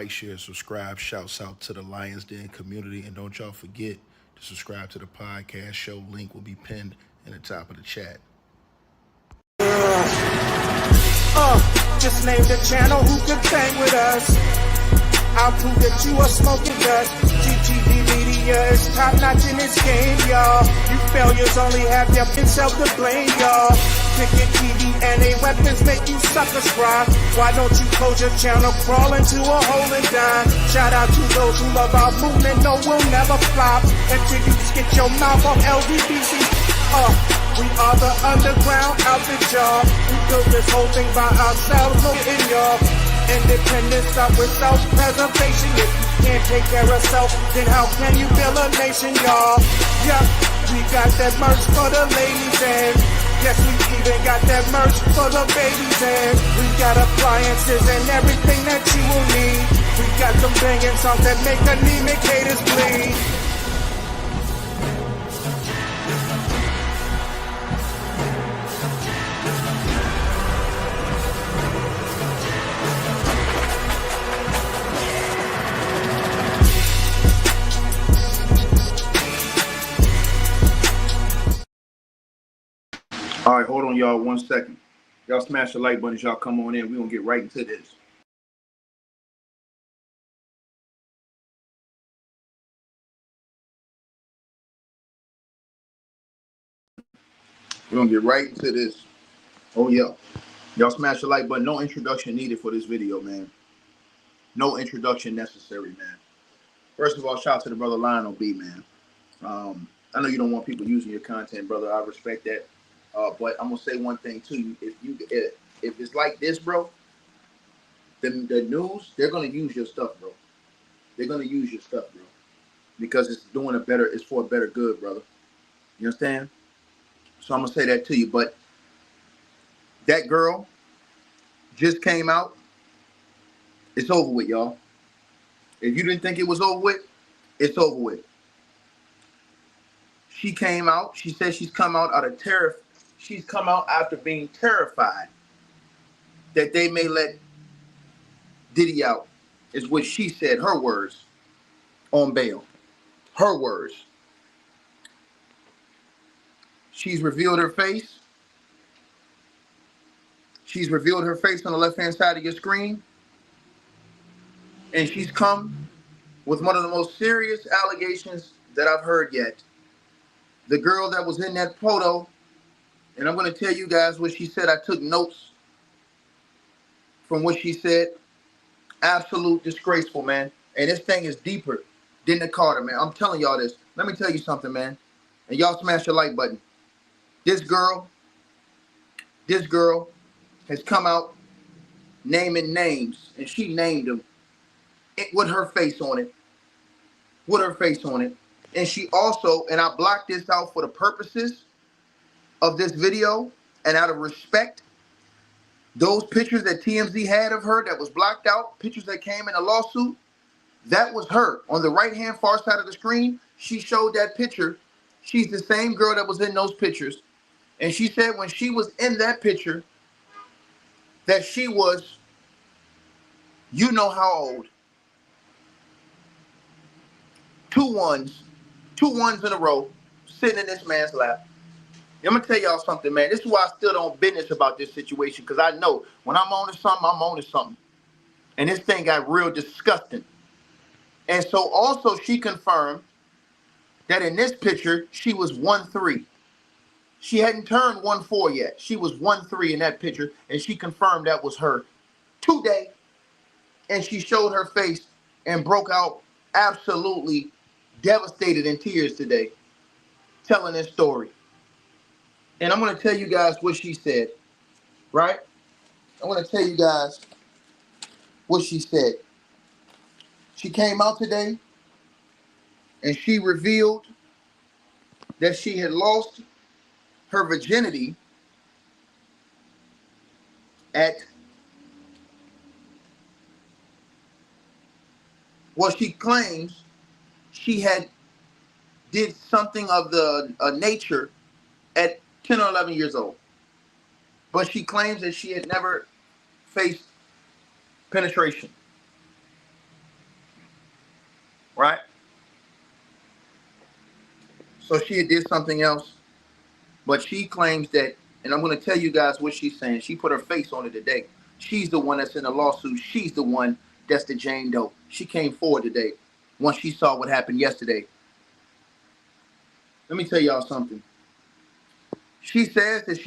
like, share, subscribe. Shouts out to the Lions Den community. And don't y'all forget to subscribe to the podcast show. Link will be pinned in the top of the chat. Just name the channel who could bang with us. I'll prove that you are smoking dust. GTV Media is top notch in this game, y'all. You failures only have yourself to blame, y'all. Cricket TV and they weapons make you suckers cry. Why don't you close your channel, crawl into a hole and die? Shout out to those who love our movement, no, we'll never flop until you get your mouth off LDBC. We are the underground outfit, y'all. We built this whole thing by ourselves, no in y'all. Independence start with self-preservation. If you can't take care of self, then how can you build a nation, y'all? Yup, we got that merch for the ladies and yes, we even got that merch for the babies and we got appliances and everything that you will need. We got some banging songs that make anemic haters bleed. All right, hold on, y'all, 1 second. Y'all smash the like button as y'all come on in. We're going to get right into this. We're going to get right into this. Oh, yeah. Y'all smash the like button. No introduction needed for this video, man. No introduction necessary, man. First of all, shout out to the brother Lionel B, man. I know you don't want people using your content, brother. I respect that. But I'm gonna say one thing to you: if it's like this, bro, the news, they're gonna use your stuff, bro. They're gonna use your stuff, bro, because it's for a better good, brother. You understand? So I'm gonna say that to you. But that girl just came out. It's over with, y'all. If you didn't think it was over with, it's over with. She came out. She said she's come out of terror. She's come out after being terrified that they may let Diddy out, is what she said, her words, on bail. Her words. She's revealed her face. She's revealed her face on the left-hand side of your screen. And she's come with one of the most serious allegations that I've heard yet. The girl that was in that photo, and I'm going to tell you guys what she said. I took notes from what she said. Absolute disgraceful, man. And this thing is deeper than the Carter, man. I'm telling y'all this. Let me tell you something, man. And y'all smash your like button. This girl has come out naming names, and she named them with her face on it. With her face on it. And she also, and I blocked this out for the purposes of this video, and out of respect, those pictures that TMZ had of her that was blocked out, pictures that came in a lawsuit, that was her. On the right-hand far side of the screen, she showed that picture. She's the same girl that was in those pictures. And she said when she was in that picture that she was, you know how old. Two ones in a row, sitting in this man's lap. I'm going to tell y'all something, man. This is why I still don't business about this situation, because I know when I'm on to something, I'm on to something. And this thing got real disgusting. And so also she confirmed that in this picture, she was 1'3". She hadn't turned 1'4" yet. She was 1'3" in that picture, and she confirmed that was her today. And she showed her face and broke out absolutely devastated in tears today, telling this story. And I'm going to tell you guys what she said, right? I'm going to tell you guys what she said. She came out today and she revealed that she had lost her virginity at, well, she claims she had did something of the nature at 10 or 11 years old. But she claims that she had never faced penetration. right? So she had did something else, but she claims that, and I'm going to tell you guys what she's saying. She put her face on it today. She's the one that's in the lawsuit. She's the one that's the Jane Doe. She came forward today once she saw what happened yesterday. Let me tell y'all something. She says that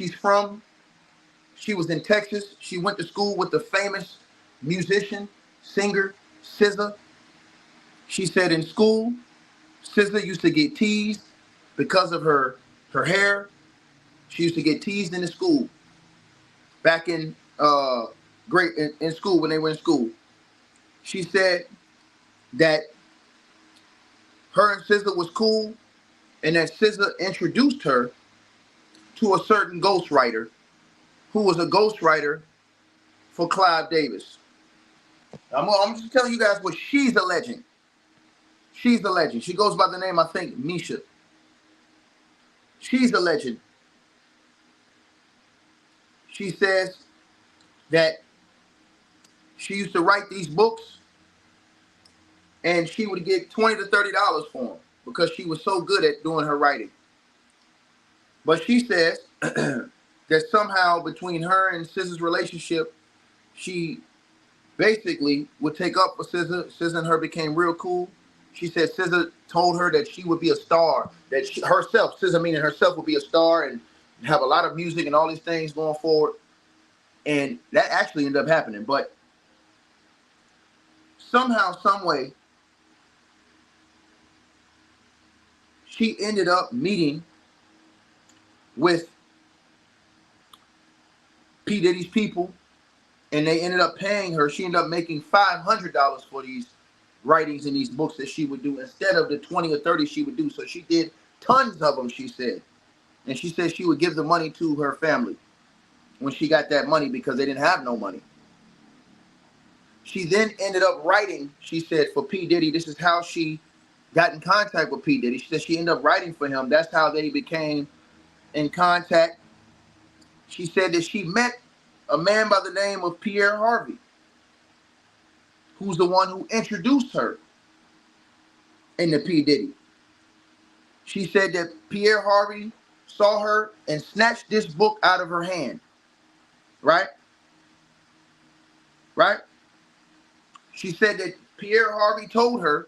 she was in Texas. She went to school with the famous musician, singer, C0SBY. She said in school, C0SBY used to get teased because of her hair. She used to get teased in the school back in in school when they were in school. She said that her and C0SBY was cool, and that C0SBY introduced her to a certain ghostwriter who was a ghostwriter for Clive Davis. I'm just telling you guys what she's alleging. She's the legend. She goes by the name, I think, Misha. She's the legend. She says that she used to write these books and she would get $20 to $30 for them because she was so good at doing her writing. But she says that somehow between her and C0SBY's relationship, she basically would take up for C0SBY. C0SBY and her became real cool. She said C0SBY told her that she would be a star, that she, herself, C0SBY meaning herself, would be a star and have a lot of music and all these things going forward. And that actually ended up happening. But somehow, some way, she ended up meeting with P. Diddy's people, and they ended up paying her. She ended up making $500 for these writings and these books that she would do instead of the 20 or 30 she would do. So she did tons of them, she said. And she said she would give the money to her family when she got that money because they didn't have no money. She then ended up writing, she said, for P. Diddy. This is how she got in contact with P. Diddy. She said she ended up writing for him. That's how they became in contact. She said that she met a man by the name of Pierre Harvey, who's the one who introduced her into P. Diddy. She said that Pierre Harvey saw her and snatched this book out of her hand. Right? Right? She said that Pierre Harvey told her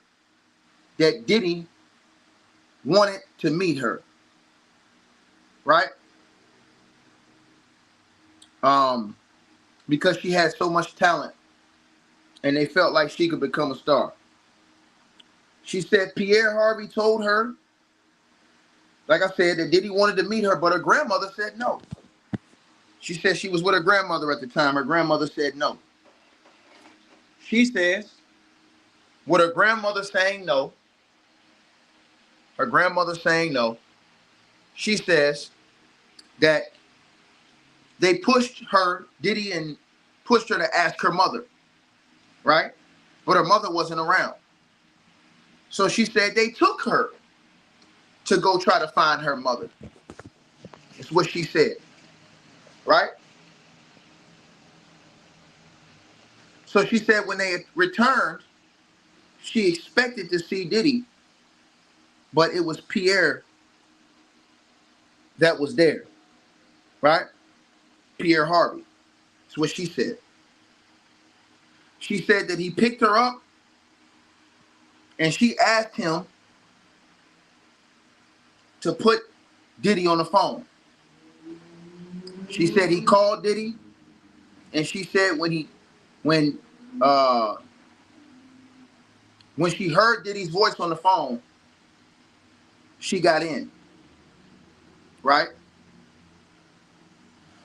that Diddy wanted to meet her. Right? Because she had so much talent and they felt like she could become a star. She said Pierre Harvey told her, like I said, that Diddy wanted to meet her, but her grandmother said no. She said she was with her grandmother at the time. Her grandmother said no. She says, with her grandmother saying no, she says that they pushed her, Diddy, and pushed her to ask her mother, right? But her mother wasn't around. So she said they took her to go try to find her mother. That's what she said, right? So she said when they returned, she expected to see Diddy, but it was Pierre that was there, right? Pierre Harvey. That's what she said. She said that he picked her up and she asked him to put Diddy on the phone. She said he called Diddy, and she said when she heard Diddy's voice on the phone, she got in. Right?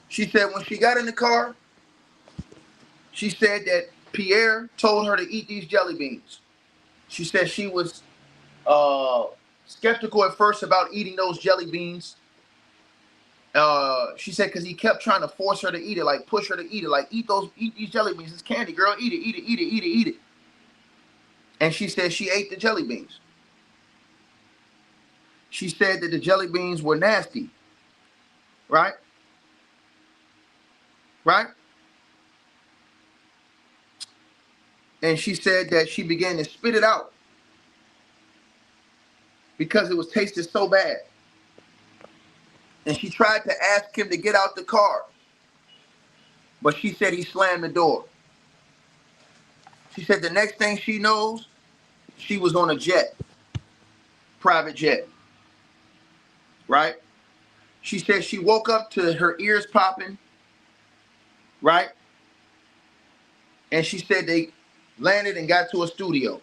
She said when she got in the car, she said that Pierre told her to eat these jelly beans. She said she was skeptical at first about eating those jelly beans. She said because he kept trying to force her to eat it, like push her to eat it, like eat these jelly beans. It's candy, girl. Eat it. And she said she ate the jelly beans. She said that the jelly beans were nasty. Right? Right? And she said that she began to spit it out. because it was tasted so bad. And she tried to ask him to get out the car, but she said he slammed the door. She said the next thing she knows, she was on a jet, private jet, right? She said she woke up to her ears popping, right? And she said they landed and got to a studio.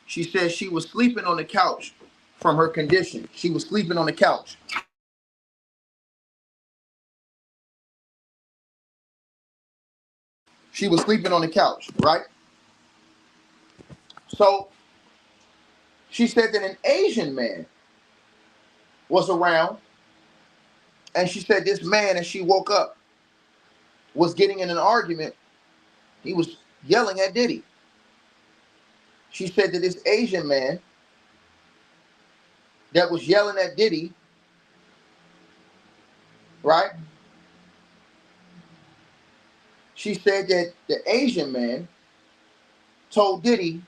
She said she was sleeping on the couch from her condition. She was sleeping on the couch. She was sleeping on the couch, right? So she said that an Asian man was around, and she said this man, as she woke up, was getting in an argument. He was yelling at Diddy. She said that this Asian man that was yelling at Diddy, right? She said that the Asian man told Diddy,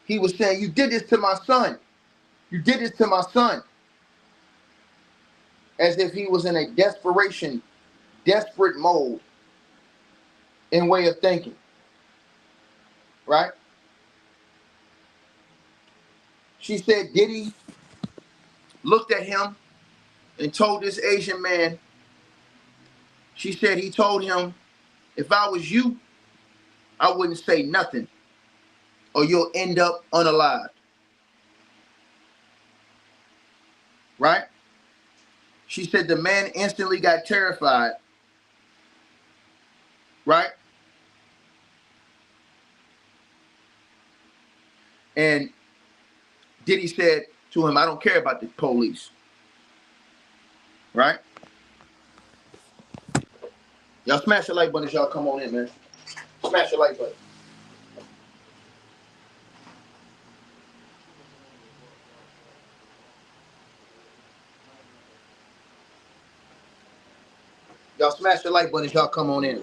he was saying, you did this to my son. You did this to my son. As if he was in a desperate mode in way of thinking, right? She said Diddy looked at him and told this Asian man, she said he told him, if I was you, I wouldn't say nothing or you'll end up unalived, right? She said the man instantly got terrified, right? And Diddy said to him, I don't care about the police, right? Y'all smash the like button as y'all come on in, man. Smash the like button. Y'all smash the like button as y'all come on in.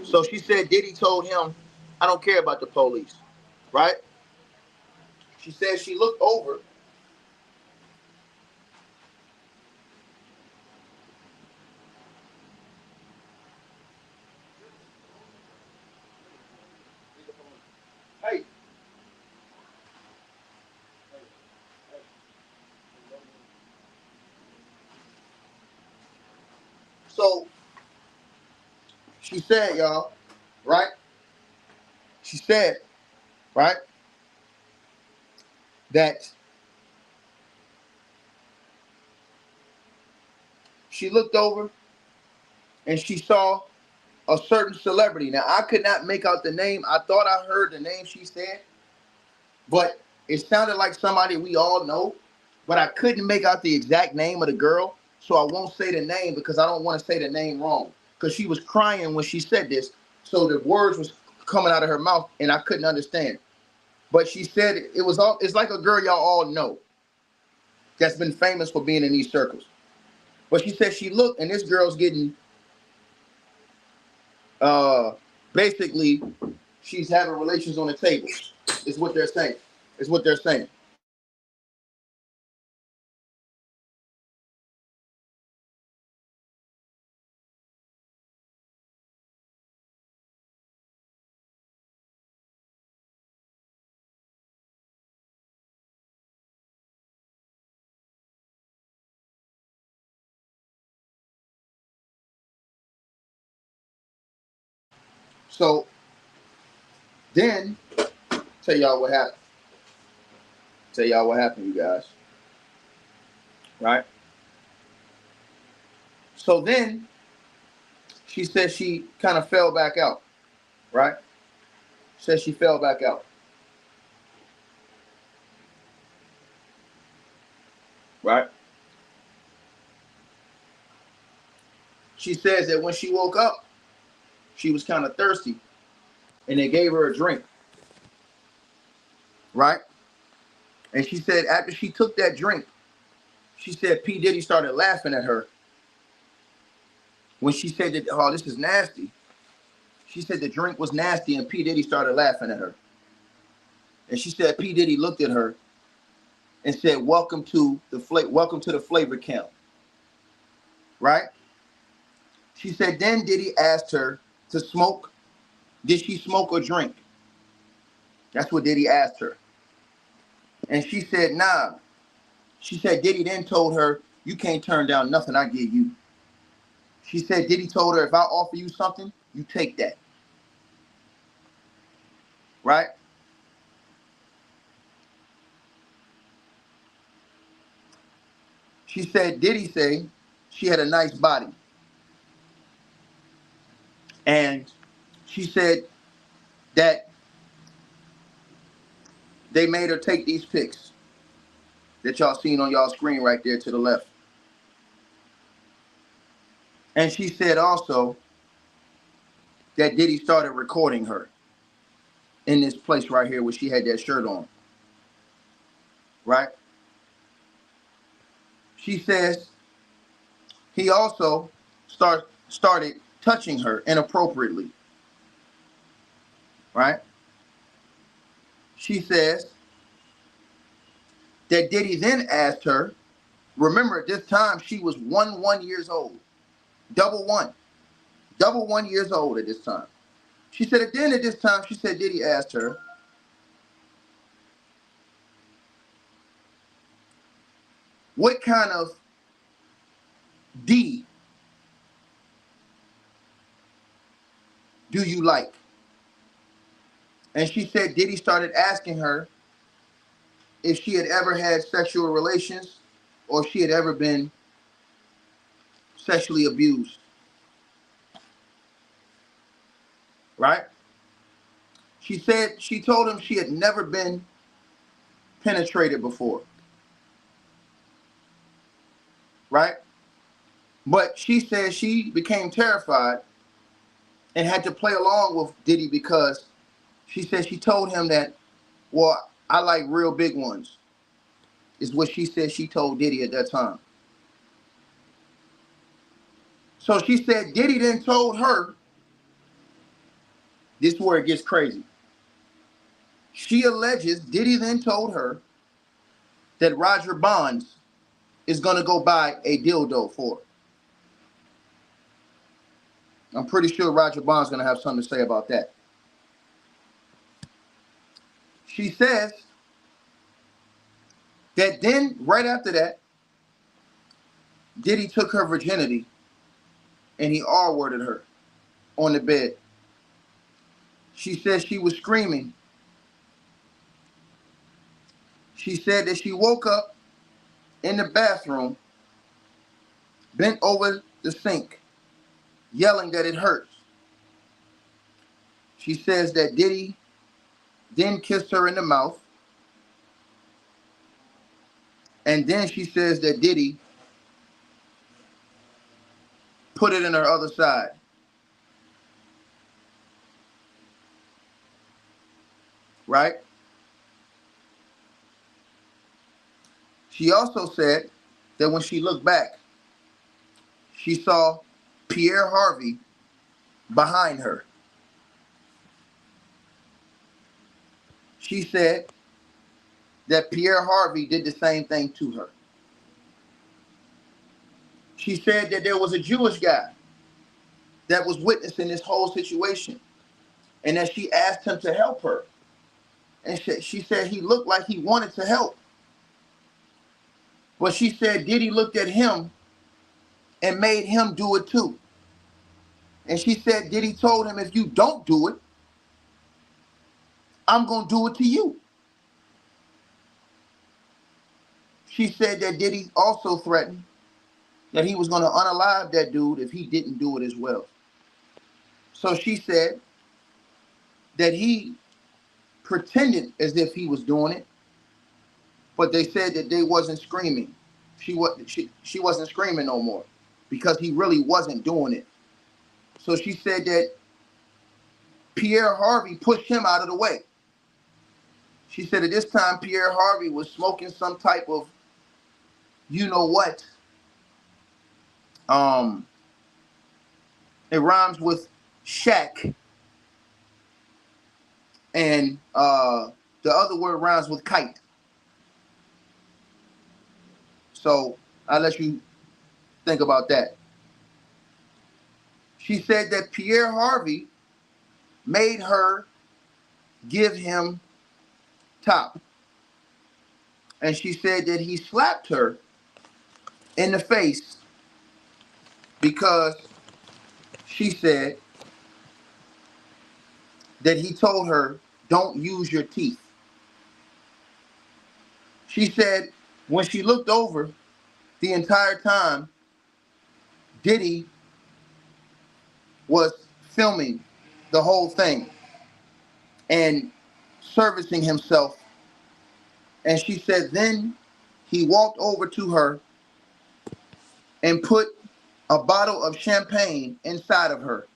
So she said Diddy told him, I don't care about the police, right? She said she looked over. Hey. So she said, y'all, right? She said, right, that she looked over and she saw a certain celebrity. Now, I could not make out the name. I thought I heard the name she said, but it sounded like somebody we all know, but I couldn't make out the exact name of the girl, so I won't say the name because I don't want to say the name wrong, because she was crying when she said this, so the words was coming out of her mouth, and I couldn't understand. But she said it's like a girl y'all all know that's been famous for being in these circles. But she said she looked, and this girl's getting, basically, she's having relations on the table, is what they're saying. Is what they're saying. So then, tell y'all what happened. Tell y'all what happened, you guys. Right? So then, she said she kind of fell back out. Right? Said she fell back out. Right? She says that when she woke up, she was kind of thirsty, and they gave her a drink. Right? And she said after she took that drink, she said P. Diddy started laughing at her. When she said that, oh, this is nasty. She said the drink was nasty, and P. Diddy started laughing at her. And she said P. Diddy looked at her and said, welcome to the flavor camp, right? She said, then Diddy asked her to smoke. Did she smoke or drink? That's what Diddy asked her. And she said, nah. She said, Diddy then told her, you can't turn down nothing I give you. She said, Diddy told her, if I offer you something, you take that. Right? She said, Diddy say she had a nice body. And she said that they made her take these pics that y'all seen on y'all screen right there to the left. And she said also that Diddy started recording her in this place right here where she had that shirt on. Right? She says he also started touching her inappropriately. Right? She says that Diddy then asked her, remember at this time she was 1 years old. Double one years old at this time. She said at the end of this time, she said Diddy asked her, what kind of D do you like? And she said Diddy started asking her if she had ever had sexual relations or if she had ever been sexually abused. Right? She said she told him she had never been penetrated before. Right? But she said she became terrified and had to play along with Diddy because she said she told him that, well, I like real big ones, is what she said she told Diddy at that time. So she said Diddy then told her, this is where it gets crazy. She alleges Diddy then told her that Roger Bonds is going to go buy a dildo for her. I'm pretty sure Roger Bonds is going to have something to say about that. She says that then, right after that, Diddy took her virginity and he R-worded her on the bed. She says she was screaming. She said that she woke up in the bathroom, bent over the sink, yelling that it hurts. She says that Diddy then kissed her in the mouth. And then she says that Diddy put it in her other side. Right? She also said that when she looked back, she saw Pierre Harvey behind her. She said that Pierre Harvey did the same thing to her. She said that there was a Jewish guy that was witnessing this whole situation and that she asked him to help her. And she said he looked like he wanted to help. But she said Diddy looked at him and made him do it too. And she said Diddy told him, if you don't do it, I'm going to do it to you. She said that Diddy also threatened that he was going to unalive that dude if he didn't do it as well. So she said that he pretended as if he was doing it, but they said that they wasn't screaming. She wasn't screaming no more because he really wasn't doing it. So she said that Pierre Harvey pushed him out of the way. She said at this time Pierre Harvey was smoking some type of, you know what? It rhymes with shack, and the other word rhymes with kite. So I'll let you think about that. She said that Pierre Harvey made her give him top. And she said that he slapped her in the face because she said that he told her, don't use your teeth. She said when she looked over the entire time, Diddy was filming the whole thing and servicing himself. And she said then he walked over to her and put a bottle of champagne inside of her.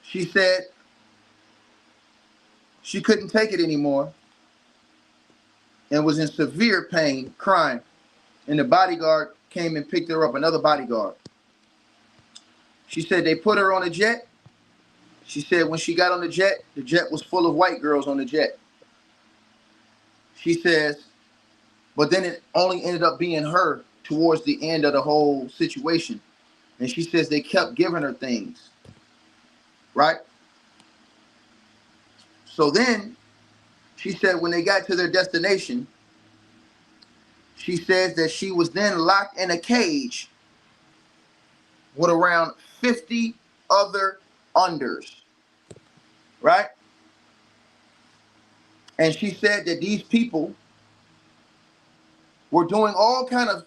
She said she couldn't take it anymore and was in severe pain, crying. And the bodyguard came and picked her up, another bodyguard. She said they put her on a jet. She said when she got on the jet was full of white girls on the jet. She says, but then it only ended up being her towards the end of the whole situation. And she says they kept giving her things, right? So then she said when they got to their destination, she says that she was then locked in a cage with around 50 other unders, right? And she said that these people were doing all kind of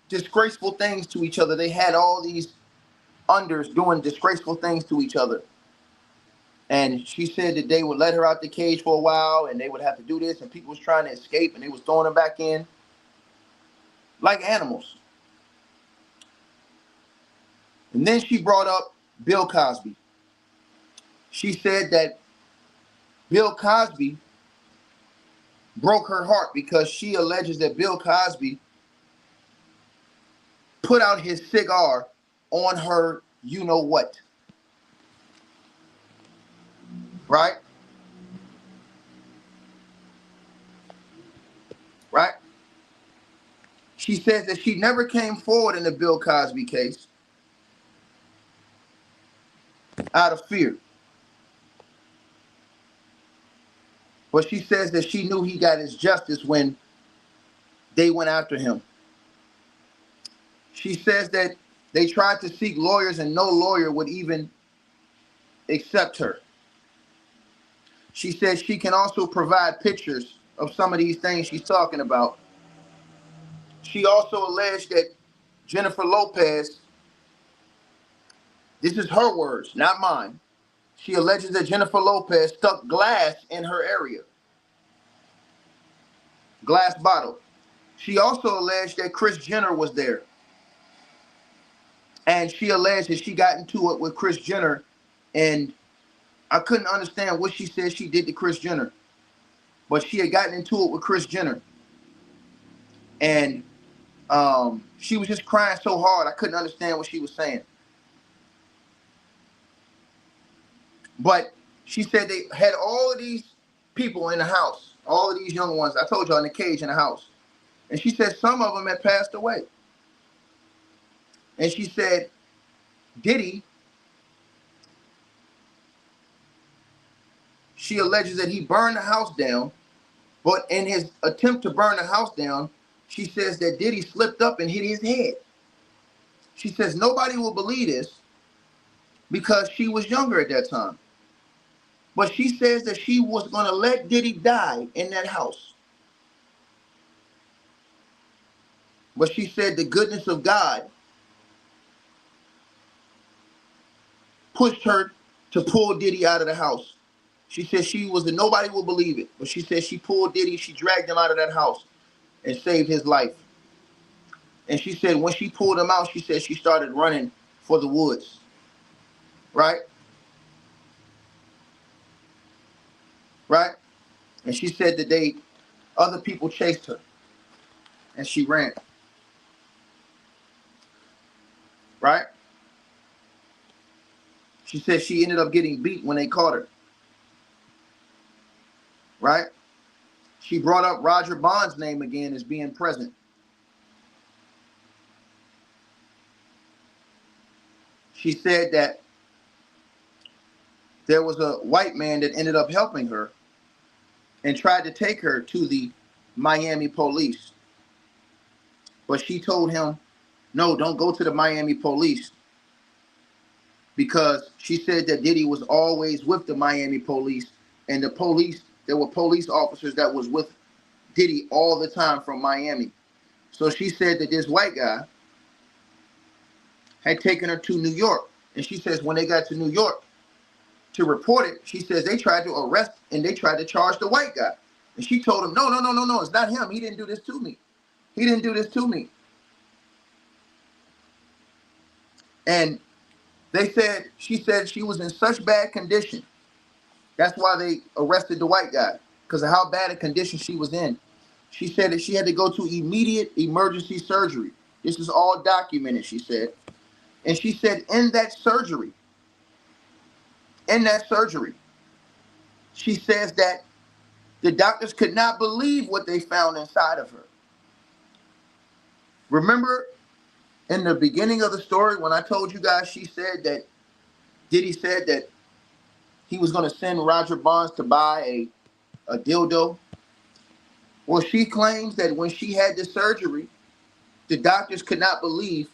disgraceful things to each other. They had all these unders doing disgraceful things to each other. And she said that they would let her out the cage for a while and they would have to do this and people was trying to escape and they was throwing her back in like animals. And then she brought up Bill Cosby. She said that Bill Cosby broke her heart because she alleges that Bill Cosby put out his cigar on her you know what. Right? Right? She says that she never came forward in the Bill Cosby case out of fear. But she says that she knew he got his justice when they went after him. She says that they tried to seek lawyers and no lawyer would even accept her. She says she can also provide pictures of some of these things she's talking about. She also alleged that Jennifer Lopez, this is her words, not mine. She alleges that Jennifer Lopez stuck glass in her area. Glass bottle. She also alleged that Kris Jenner was there. And she alleged that she got into it with Kris Jenner. And I couldn't understand what she said she did to Kris Jenner. But she had gotten into it with Kris Jenner. And she was just crying so hard, I couldn't understand what she was saying. But she said they had all of these people in the house, all of these young ones. I told y'all in the cage in the house. And she said some of them had passed away. And she said Diddy, she alleges that he burned the house down. But in his attempt to burn the house down, she says that Diddy slipped up and hit his head. She says nobody will believe this because she was younger at that time. But she says that she was going to let Diddy die in that house. But she said the goodness of God pushed her to pull Diddy out of the house. She said nobody will believe it, but she said she pulled Diddy, she dragged him out of that house and saved his life. And she said when she pulled him out, she said she started running for the woods. Right? Right? And she said that other people chased her and she ran. Right? She said she ended up getting beat when they caught her. Right? She brought up Roger Bond's name again as being present. She said that there was a white man that ended up helping her and tried to take her to the Miami police. But she told him, no, don't go to the Miami police, because she said that Diddy was always with the Miami police, and the police, there were police officers that was with Diddy all the time from Miami. So she said that this white guy had taken her to New York. And she says when they got to New York to report it, she says they tried to arrest and they tried to charge the white guy. And she told him, no, it's not him. He didn't do this to me. He didn't do this to me. And she said she was in such bad condition. That's why they arrested the white guy, because of how bad a condition she was in. She said that she had to go to immediate emergency surgery. This is all documented, she said. And she said in that surgery, she says that the doctors could not believe what they found inside of her. Remember in the beginning of the story when I told you guys, she said that Diddy said that he was going to send Roger Bonds to buy a dildo? Well, she claims that when she had the surgery, the doctors could not believe,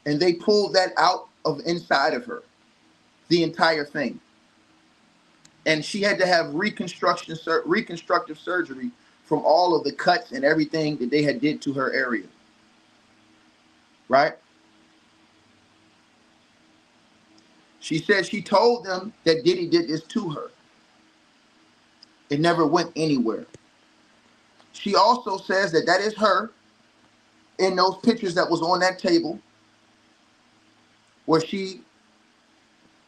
and they pulled that out of inside of her, the entire thing. And she had to have reconstructive surgery from all of the cuts and everything that they had did to her area. Right? She said she told them that Diddy did this to her. It never went anywhere. She also says that that is her in those pictures that was on that table, where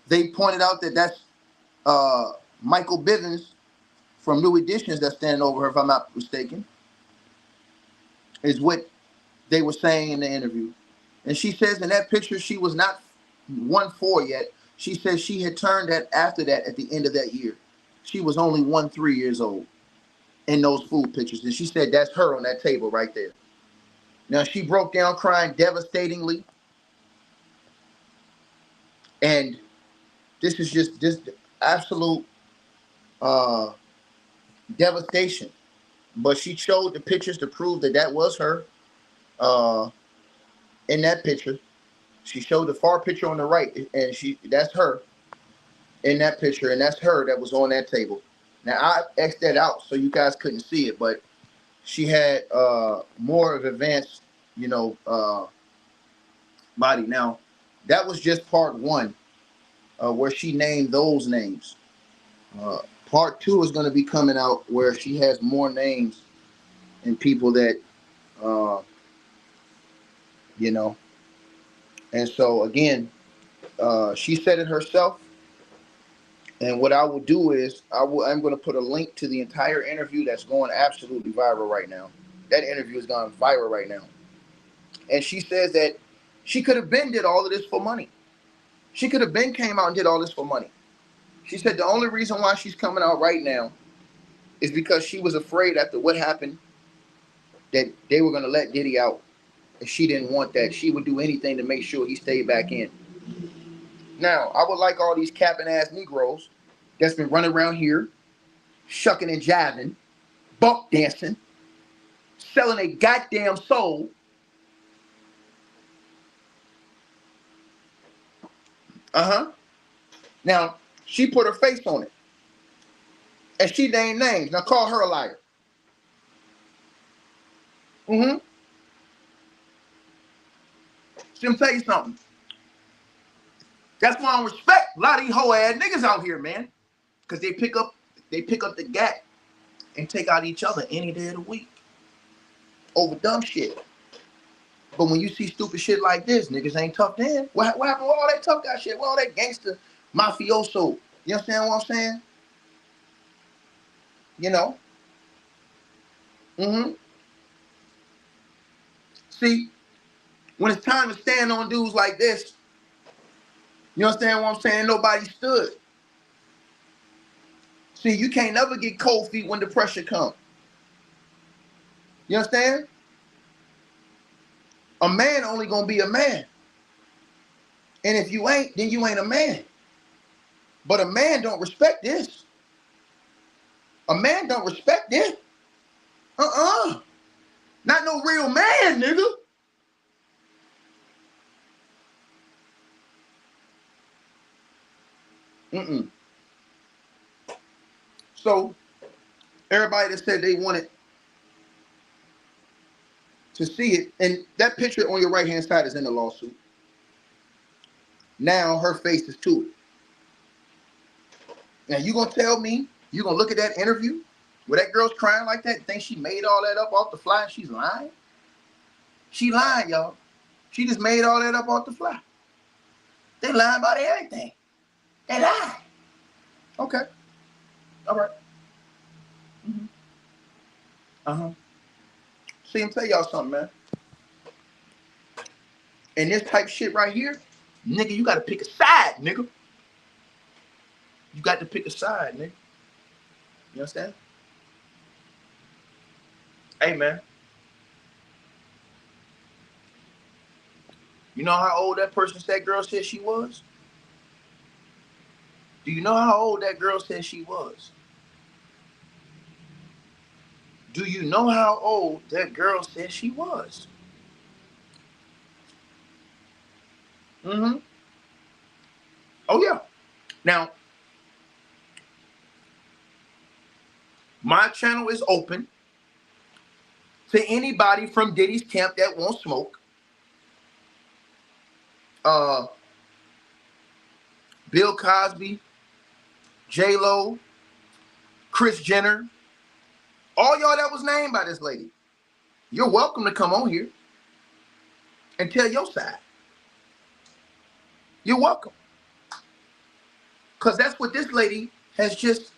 they pointed out that that's Michael Bivins from New Editions that's standing over her, if I'm not mistaken, is what they were saying in the interview. And she says in that picture she was not 1-4 yet. She says she had turned that after that at the end of that year. She was only 3 years old in those food pictures. And she said that's her on that table right there. Now she broke down crying devastatingly. And this is just this absolute devastation. But she showed the pictures to prove that that was her in that picture. She showed the far picture on the right, and that's her in that picture, and that's her that was on that table. Now, I X'd that out so you guys couldn't see it, but she had more of advanced, body. Now, that was just part one, where she named those names. Part two is going to be coming out where she has more names and people that, And so, again, she said it herself. And what I will do is I'm going to put a link to the entire interview that's going absolutely viral right now. That interview is going viral right now. And she says that she could have been did all of this for money. She could have been came out and did all this for money. She said the only reason why she's coming out right now is because she was afraid after what happened that they were going to let Diddy out. And she didn't want that. She would do anything to make sure he stayed back in. Now, I would like all these capping ass Negroes that's been running around here, shucking and jiving, buck dancing, selling a goddamn soul. Now, she put her face on it. And she named names. Now call her a liar. See, I'm tell you something. That's why I don't respect a lot of these hoe ass niggas out here, man. Because they pick up the gat and take out each other any day of the week over dumb shit. But when you see stupid shit like this, niggas ain't tough then. What happened with all that tough guy shit? With all that gangster mafioso? You understand what I'm saying? See, when it's time to stand on dudes like this, you understand what I'm saying? Nobody stood. See, you can't never get cold feet when the pressure comes. You understand? A man only gonna be a man. And if you ain't, then you ain't a man. But a man don't respect this. A man don't respect this. Not no real man, nigga. So everybody that said they wanted to see it, and that picture on your right hand side is in the lawsuit. Now her face is to it. Now you gonna tell me, you gonna look at that interview where that girl's crying like that and think she made all that up off the fly and she's lying? She lying, y'all. She just made all that up off the fly. They lying about everything. They lie. Okay. All right. See, I'm tell y'all something, man. And this type shit right here, nigga, you gotta pick a side, nigga. You got to pick a side, nigga. You understand? Hey, man. You know how old that person said girl said she was? Do you know how old that girl said she was? Do you know how old that girl said she was? Oh, yeah. Now, my channel is open to anybody from Diddy's camp that won't smoke. Bill Cosby, J-Lo, Kris Jenner, all y'all that was named by this lady. You're welcome to come on here and tell your side. You're welcome. Because that's what this lady has just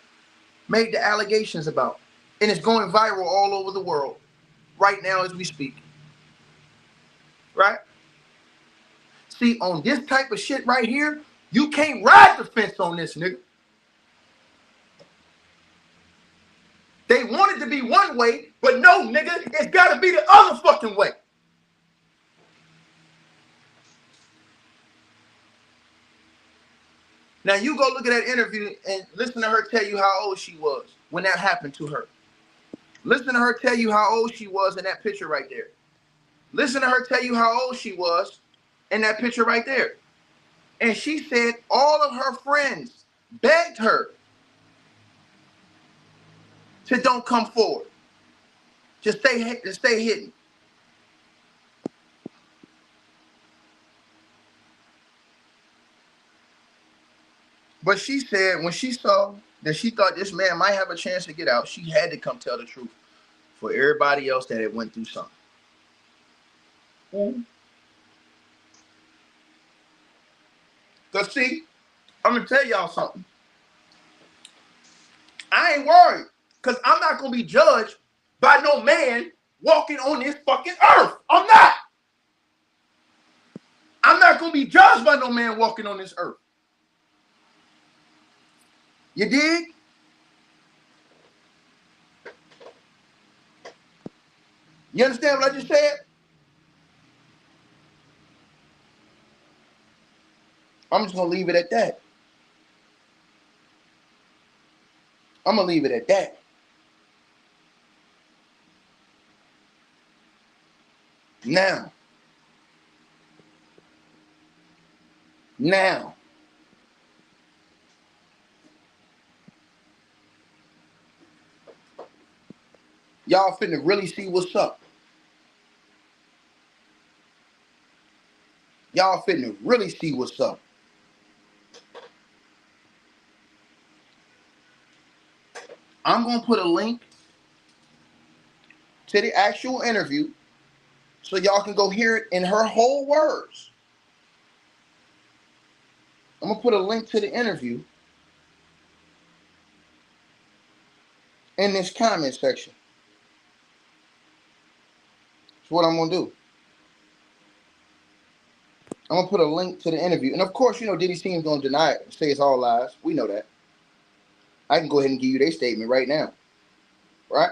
made the allegations about. And it's going viral all over the world right now as we speak. Right? See, on this type of shit right here, you can't ride the fence on this, nigga. They want it to be one way, but no, nigga, it's got to be the other fucking way. Now, you go look at that interview and listen to her tell you how old she was when that happened to her. Listen to her tell you how old she was in that picture right there. Listen to her tell you how old she was in that picture right there. And she said all of her friends begged her to don't come forward. Just stay hidden. But she said when she saw that she thought this man might have a chance to get out, she had to come tell the truth for everybody else that had went through something. Because see, I'm going to tell y'all something. I ain't worried because I'm not going to be judged by no man walking on this fucking earth. I'm not. I'm not going to be judged by no man walking on this earth. You dig? You understand what I just said? I'm just going to leave it at that. I'm going to leave it at that. Now, y'all finna really see what's up. Y'all finna really see what's up. I'm going to put a link to the actual interview so y'all can go hear it in her whole words. I'm going to put a link to the interview in this comment section. That's what I'm going to do. I'm going to put a link to the interview. And of course, you know, Diddy's team is going to deny it, say it's all lies. We know that. I can go ahead and give you their statement right now. Right?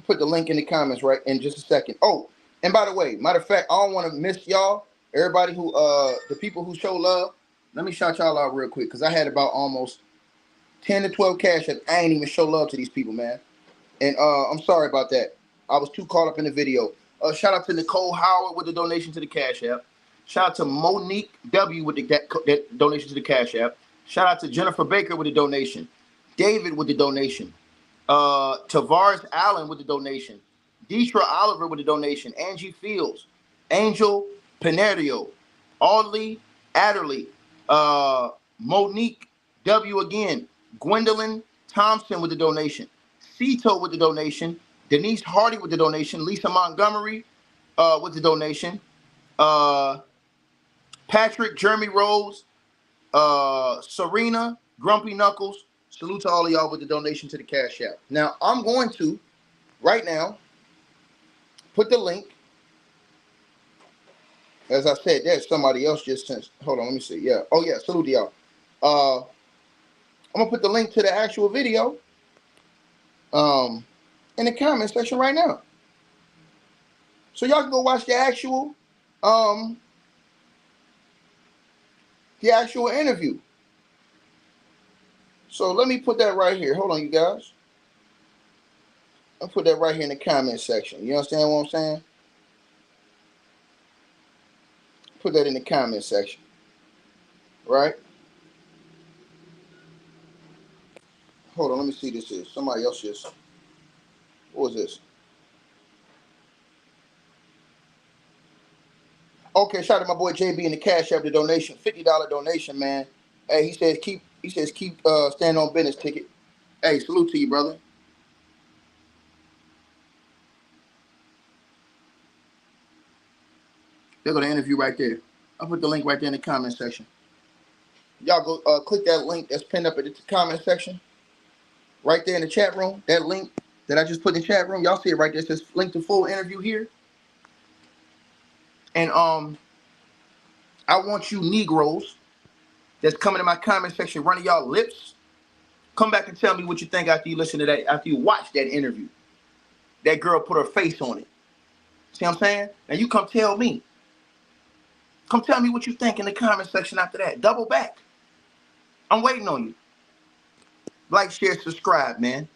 put the link in the comments right in just a second. Oh, and by the way, matter of fact, I don't want to miss y'all. Everybody who the people who show love. Let me shout y'all out real quick because I had about almost 10 to 12 cash that I ain't even show love to these people, man. And I'm sorry about that. I was too caught up in the video. Shout out to Nicole Howard with the donation to the Cash App. Shout out to Monique W with that donation to the Cash App. Shout out to Jennifer Baker with the donation. David with the donation. Tavares Allen with the donation. Deetra Oliver with the donation. Angie Fields. Angel Pinerio. Audley Adderley. Monique W again. Gwendolyn Thompson with the donation. Cito with the donation. Denise Hardy with the donation. Lisa Montgomery with the donation. Patrick Jeremy Rose. Serena Grumpy Knuckles. Salute to all of y'all with the donation to the Cash App. Now, I'm going to, right now, put the link. As I said, there's somebody else just sent. Hold on, let me see. Yeah. Oh, yeah. Salute to y'all. I'm going to put the link to the actual video in the comment section right now. So y'all can go watch the actual interview. So let me put that right here. Hold on, you guys. I'll put that right here in the comment section. You understand what I'm saying? Put that in the comment section. Right? Hold on, let me see this is. Somebody else just. What was this? Okay, shout out to my boy JB in the Cash App, the donation, $50 donation, man. Hey, he says keep stand on business ticket. Hey, salute to you, brother. They're gonna interview right there. I'll put the link right there in the comment section. Y'all go click that link that's pinned up in the comment section. Right there in the chat room. That link that I just put in the chat room. Y'all see it right there. It says link to full interview here. And I want you Negroes that's coming in my comment section running y'all lips. Come back and tell me what you think after you listen to that, after you watch that interview. That girl put her face on it. See what I'm saying? Now you come tell me. Come tell me what you think in the comment section after that. Double back. I'm waiting on you. Like, share, subscribe, man.